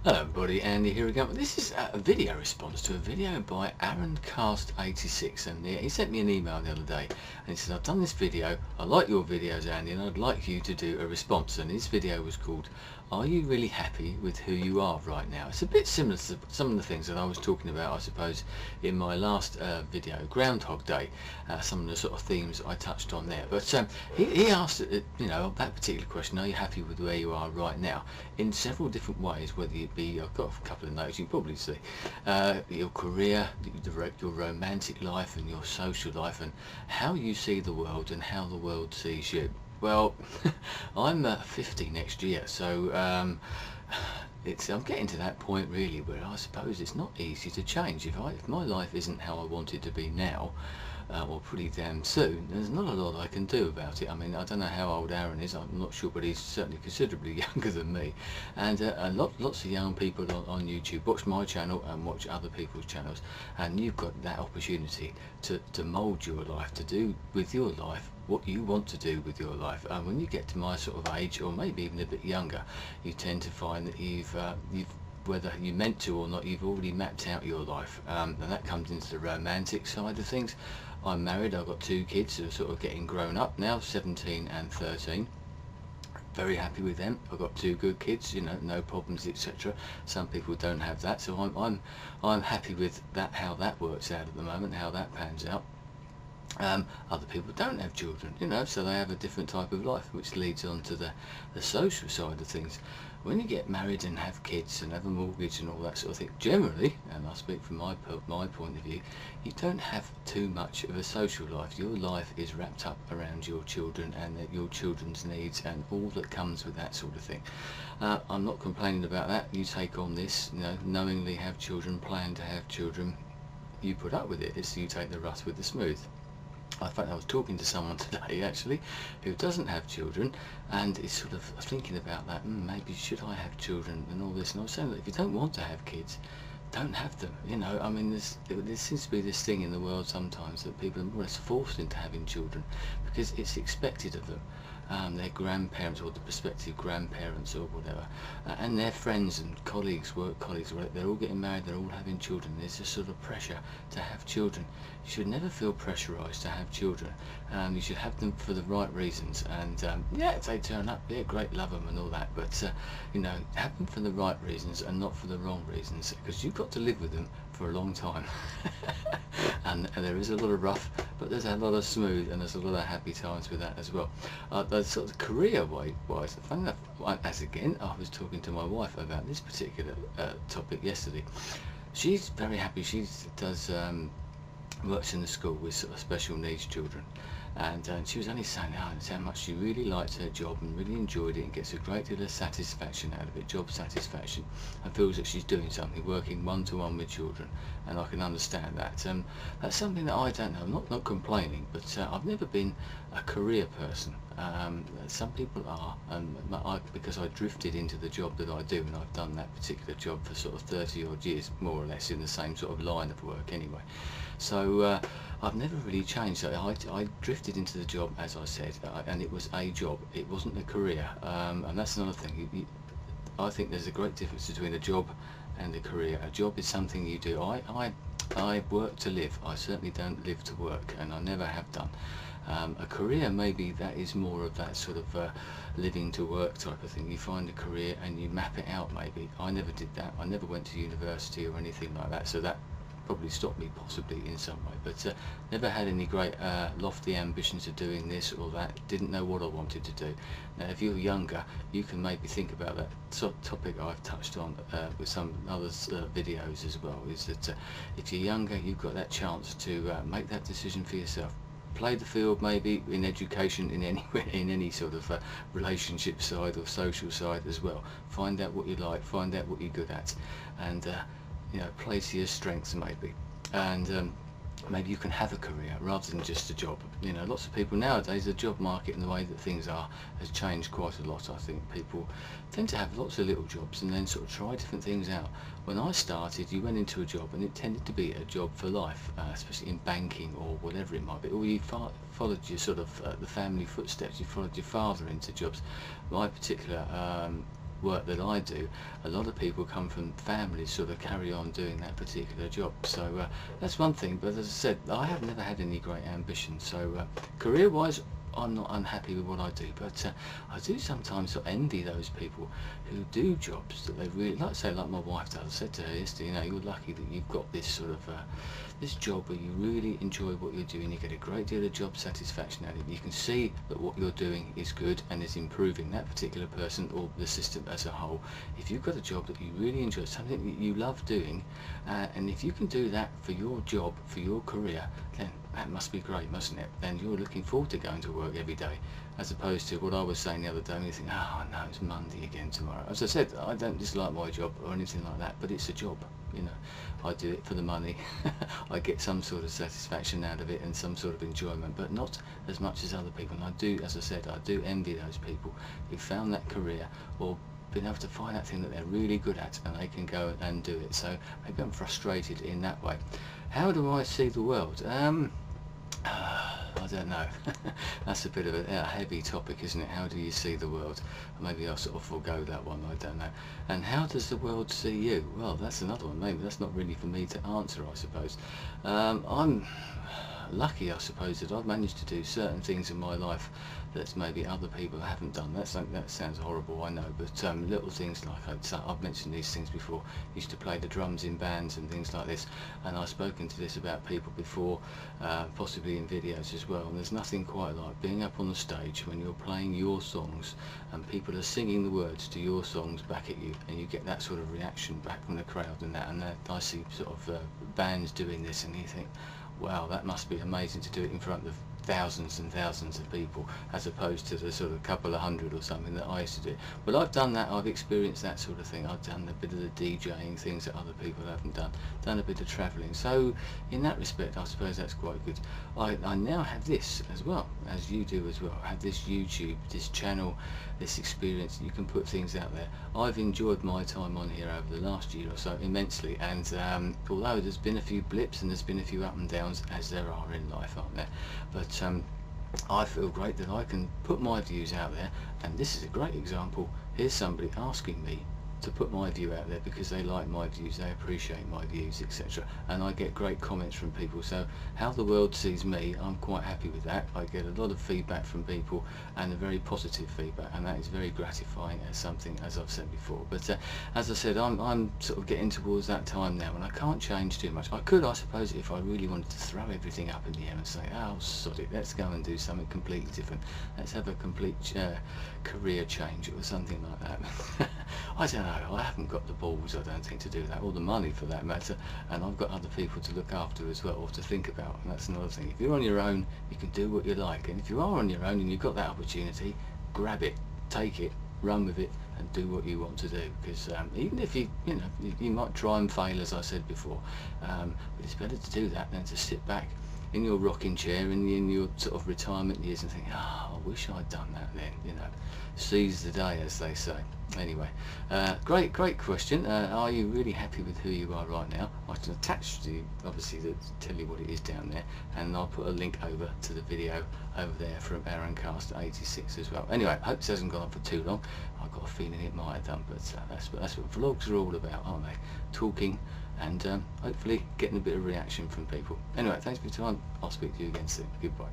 Hello everybody, Andy here again. This is a video response to a video by AaronCast86, and he sent me an email the other day and he said, I've done this video, I like your videos Andy, and I'd like you to do a response. And his video was called, Are you really happy with who you are right now? It's a bit similar to some of the things that I was talking about, I suppose, in my last video, Groundhog Day, some of the sort of themes I touched on there. But he asked, that particular question, are you happy with where you are right now, in several different ways, whether it be, I've got a couple of notes you can probably see, your career, your romantic life and your social life, and how you see the world and how the world sees you. Well, I'm 50 next year, so I'm getting to that point really where I suppose it's not easy to change. If my life isn't how I want it to be now, or pretty damn soon, there's not a lot I can do about it. I mean, I don't know how old Aaron is, I'm not sure, but he's certainly considerably younger than me. And lots of young people on YouTube watch my channel and watch other people's channels, and you've got that opportunity to mould your life, to do with your life what you want to do with your life. And when you get to my sort of age, or maybe even a bit younger, you tend to find that you've whether you meant to or not, you've already mapped out your life, and that comes into the romantic side of things. I'm married, I've got two kids who are sort of getting grown up now, 17 and 13. Very happy with them. I've got two good kids, no problems, etc. Some people don't have that, so I'm happy with that, how that works out at the moment, how that pans out. Other people don't have children, so they have a different type of life, which leads on to the social side of things. When you get married and have kids and have a mortgage and all that sort of thing, generally, and I speak from my point of view, you don't have too much of a social life. Your life is wrapped up around your children and your children's needs and all that comes with that sort of thing. I'm not complaining about that. You take on this, knowingly have children, plan to have children, you put up with it. It's you take the rough with the smooth. In fact, I was talking to someone today actually who doesn't have children and is sort of thinking about that, maybe should I have children and all this, and I was saying that if you don't want to have kids, don't have them. I mean, there seems to be this thing in the world sometimes that people are more or less forced into having children because it's expected of them. Their grandparents or the prospective grandparents or whatever, and their friends and colleagues, work colleagues, they're all getting married, they're all having children. There's this sort of pressure to have children. You should never feel pressurized to have children. You should have them for the right reasons, and yeah, if they turn up, yeah, great, love them and all that, but have them for the right reasons and not for the wrong reasons, because you've got to live with them for a long time. and there is a lot of rough, but there's a lot of smooth, and there's a lot of happy times with that as well. The sort of career-wise, funny enough, as again, I was talking to my wife about this particular topic yesterday. She's very happy. She does works in the school with sort of special needs children, and she was only saying how much she really liked her job and really enjoyed it and gets a great deal of satisfaction out of it, job satisfaction, and feels that she's doing something, working one-to-one with children, and I can understand that. That's something that I don't know. I'm not complaining, but I've never been a career person. Some people are, because I drifted into the job that I do, and I've done that particular job for sort of 30 odd years, more or less, in the same sort of line of work anyway. So I've never really changed. I drifted into the job, as I said, and it was a job. It wasn't a career, and that's another thing. I think there's a great difference between a job and a career. A job is something you do. I work to live. I certainly don't live to work, and I never have done. A career, maybe that is more of that sort of living to work type of thing. You find a career and you map it out maybe. I never did that. I never went to university or anything like that, so that probably stopped me possibly in some way, but never had any great lofty ambitions of doing this or that. Didn't know what I wanted to do. Now if you're younger, you can maybe think about that topic I've touched on with some other videos as well, is that if you're younger, you've got that chance to make that decision for yourself. Play the field maybe in education, in any sort of relationship side or social side as well. Find out what you like, find out what you're good at, and play to your strengths maybe, and maybe you can have a career rather than just a job. Lots of people nowadays, the job market and the way that things are has changed quite a lot. I think people tend to have lots of little jobs and then sort of try different things out. When I started, you went into a job and it tended to be a job for life, especially in banking or whatever it might be, or you followed your sort of the family footsteps. You followed your father into jobs. My particular work that I do, a lot of people come from families sort of carry on doing that particular job. So that's one thing. But as I said, I have never had any great ambition. So career-wise, I'm not unhappy with what I do, but I do sometimes sort of envy those people who do jobs that they really like. Say, like my wife does. I said to her yesterday, you know, you're lucky that you've got this sort of this job where you really enjoy what you're doing. You get a great deal of job satisfaction out of it. You can see that what you're doing is good and is improving that particular person or the system as a whole. If you've got a job that you really enjoy, something that you love doing, and if you can do that for your job, for your career, then that must be great, mustn't it? Then you're looking forward to going to work every day, as opposed to what I was saying the other day, and you think, oh no, it's Monday again tomorrow. As I said, I don't dislike my job or anything like that, but it's a job, you know. I do it for the money. I get some sort of satisfaction out of it and some sort of enjoyment, but not as much as other people. And I do, as I said, I do envy those people who found that career or been able to find that thing that they're really good at and they can go and do it. So maybe I'm frustrated in that way. How do I see the world? I don't know. That's a bit of a heavy topic, isn't it? How do you see the world? Maybe I'll sort of forego that one, I don't know. And how does the world see you? Well, that's another one. Maybe that's not really for me to answer, I suppose. I'm lucky, I suppose, that I've managed to do certain things in my life that maybe other people haven't done. That sounds horrible, I know, but little things like I've mentioned these things before. Used to play the drums in bands and things like this, and I've spoken to this about people before, possibly in videos as well. And there's nothing quite like being up on the stage when you're playing your songs and people are singing the words to your songs back at you, and you get that sort of reaction back from the crowd and that. And I see sort of bands doing this, and you think, wow, that must be amazing to do it in front of thousands and thousands of people, as opposed to the sort of couple of hundred or something that I used to do. But I've done that, I've experienced that sort of thing. I've done a bit of the DJing, things that other people haven't done a bit of travelling. So in that respect, I suppose that's quite good. I now have this as well, as you do as well. I have this YouTube, this channel, this experience. You can put things out there. I've enjoyed my time on here over the last year or so immensely, and although there's been a few blips and there's been a few up and downs, as there are in life, aren't there? But I feel great that I can put my views out there, and this is a great example. Here's somebody asking me to put my view out there because they like my views, they appreciate my views, etc. And I get great comments from people. So how the world sees me, I'm quite happy with that. I get a lot of feedback from people, and a very positive feedback, and that is very gratifying as something, as I've said before. But as I said, I'm sort of getting towards that time now, and I can't change too much. I could, I suppose, if I really wanted to throw everything up in the air and say, oh sod it, let's go and do something completely different, let's have a complete career change or something like that. I don't know, I haven't got the balls, I don't think, to do that, or the money for that matter, and I've got other people to look after as well, or to think about, and that's another thing. If you're on your own, you can do what you like, and if you are on your own and you've got that opportunity, grab it, take it, run with it, and do what you want to do. Because even if you might try and fail, as I said before, but it's better to do that than to sit back in your rocking chair in your sort of retirement years and think, oh, I wish I'd done that then, you know. Seize the day, as they say. Anyway, great question. Are you really happy with who you are right now? I can attach to you, obviously, to tell you what it is down there, and I'll put a link over to the video over there from andymooseman as well. Anyway, hope this hasn't gone on for too long. I've got a feeling it might have done, but that's what vlogs are all about, aren't they? Talking and hopefully getting a bit of reaction from people. Anyway, thanks for your time. I'll speak to you again soon. Goodbye.